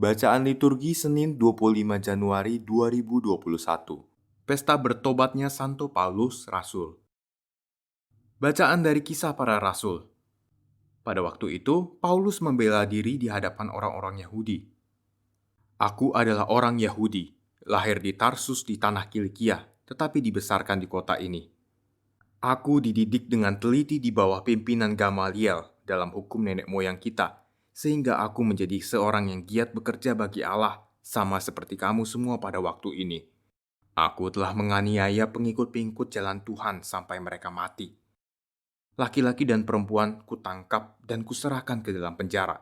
Bacaan liturgi Senin 25 Januari 2021. Pesta bertobatnya Santo Paulus, Rasul. Bacaan dari Kisah Para Rasul. Pada waktu itu, Paulus membela diri di hadapan orang-orang Yahudi. Aku adalah orang Yahudi, lahir di Tarsus di tanah Kilikia, tetapi dibesarkan di kota ini. Aku dididik dengan teliti di bawah pimpinan Gamaliel dalam hukum nenek moyang kita, sehingga aku menjadi seorang yang giat bekerja bagi Allah, sama seperti kamu semua pada waktu ini. Aku telah menganiaya pengikut-pengikut jalan Tuhan sampai mereka mati. Laki-laki dan perempuan kutangkap dan kuserahkan ke dalam penjara.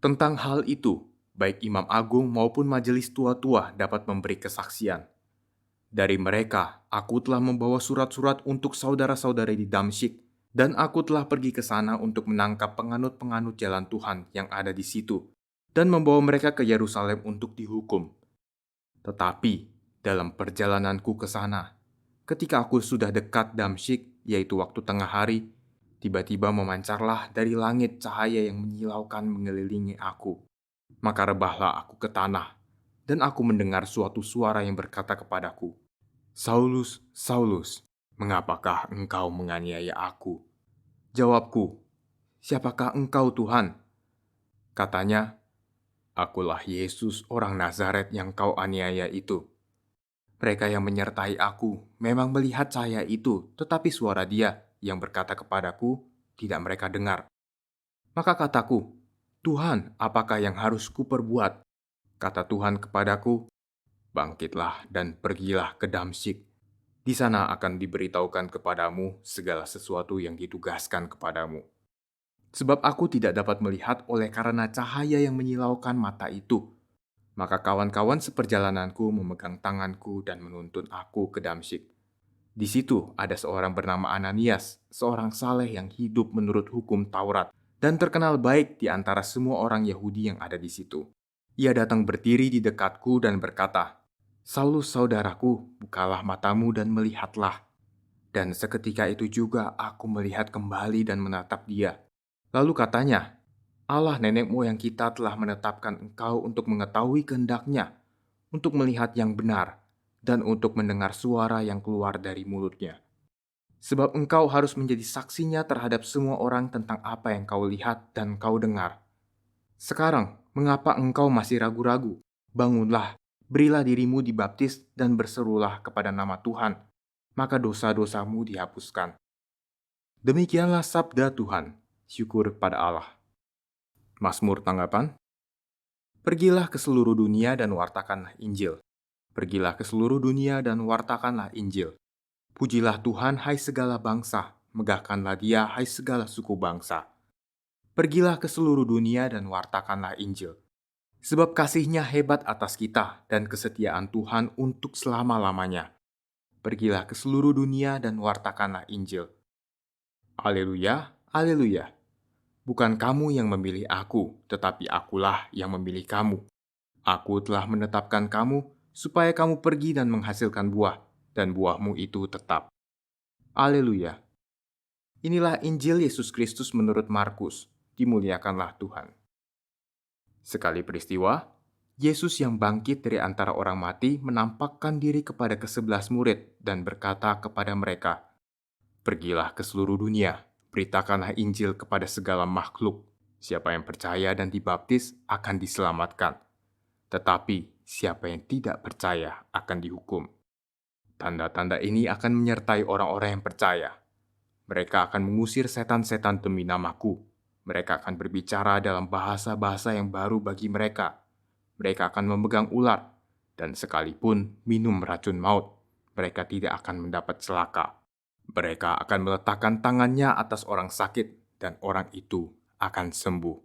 Tentang hal itu, baik imam agung maupun majelis tua-tua dapat memberi kesaksian. Dari mereka, aku telah membawa surat-surat untuk saudara-saudara di Damsyik, dan aku telah pergi ke sana untuk menangkap penganut-penganut jalan Tuhan yang ada di situ, dan membawa mereka ke Yerusalem untuk dihukum. Tetapi, dalam perjalananku ke sana, ketika aku sudah dekat Damsyik, yaitu waktu tengah hari, tiba-tiba memancarlah dari langit cahaya yang menyilaukan mengelilingi aku. Maka rebahlah aku ke tanah, dan aku mendengar suatu suara yang berkata kepadaku, "Saulus, Saulus, mengapakah engkau menganiaya aku?" Jawabku, "Siapakah engkau, Tuhan?" Katanya, "Akulah Yesus orang Nazaret yang kau aniaya itu." Mereka yang menyertai aku memang melihat cahaya itu, tetapi suara Dia yang berkata kepadaku tidak mereka dengar. Maka kataku, "Tuhan, apakah yang harus kuperbuat?" Kata Tuhan kepadaku, "Bangkitlah dan pergilah ke Damsyik. Di sana akan diberitahukan kepadamu segala sesuatu yang ditugaskan kepadamu." Sebab aku tidak dapat melihat oleh karena cahaya yang menyilaukan mata itu. Maka kawan-kawan seperjalananku memegang tanganku dan menuntun aku ke Damsyik. Di situ ada seorang bernama Ananias, seorang saleh yang hidup menurut hukum Taurat, dan terkenal baik di antara semua orang Yahudi yang ada di situ. Ia datang berdiri di dekatku dan berkata, "Saulus saudaraku, bukalah matamu dan melihatlah." Dan seketika itu juga aku melihat kembali dan menatap dia. Lalu katanya, "Allah nenek moyang kita telah menetapkan engkau untuk mengetahui kehendak-Nya, untuk melihat yang benar, dan untuk mendengar suara yang keluar dari mulutnya. Sebab engkau harus menjadi saksinya terhadap semua orang tentang apa yang kau lihat dan kau dengar. Sekarang, mengapa engkau masih ragu-ragu? Bangunlah, berilah dirimu dibaptis dan berserulah kepada nama Tuhan, maka dosa-dosamu dihapuskan." Demikianlah sabda Tuhan. Syukur pada Allah. Mazmur tanggapan. Pergilah ke seluruh dunia dan wartakanlah Injil. Pergilah ke seluruh dunia dan wartakanlah Injil. Pujilah Tuhan, hai segala bangsa. Megahkanlah Dia, hai segala suku bangsa. Pergilah ke seluruh dunia dan wartakanlah Injil. Sebab kasih-Nya hebat atas kita dan kesetiaan Tuhan untuk selama-lamanya. Pergilah ke seluruh dunia dan wartakanlah Injil. Haleluya, haleluya. Bukan kamu yang memilih aku, tetapi akulah yang memilih kamu. Aku telah menetapkan kamu supaya kamu pergi dan menghasilkan buah, dan buahmu itu tetap. Haleluya. Inilah Injil Yesus Kristus menurut Markus. Dimuliakanlah Tuhan. Sekali peristiwa, Yesus yang bangkit dari antara orang mati menampakkan diri kepada ke-11 murid dan berkata kepada mereka, "Pergilah ke seluruh dunia, beritakanlah Injil kepada segala makhluk. Siapa yang percaya dan dibaptis akan diselamatkan. Tetapi siapa yang tidak percaya akan dihukum. Tanda-tanda ini akan menyertai orang-orang yang percaya. Mereka akan mengusir setan-setan demi namaku. Mereka akan berbicara dalam bahasa-bahasa yang baru bagi mereka. Mereka akan memegang ular, dan sekalipun minum racun maut, mereka tidak akan mendapat celaka. Mereka akan meletakkan tangannya atas orang sakit, dan orang itu akan sembuh."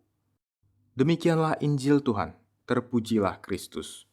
Demikianlah Injil Tuhan. Terpujilah Kristus.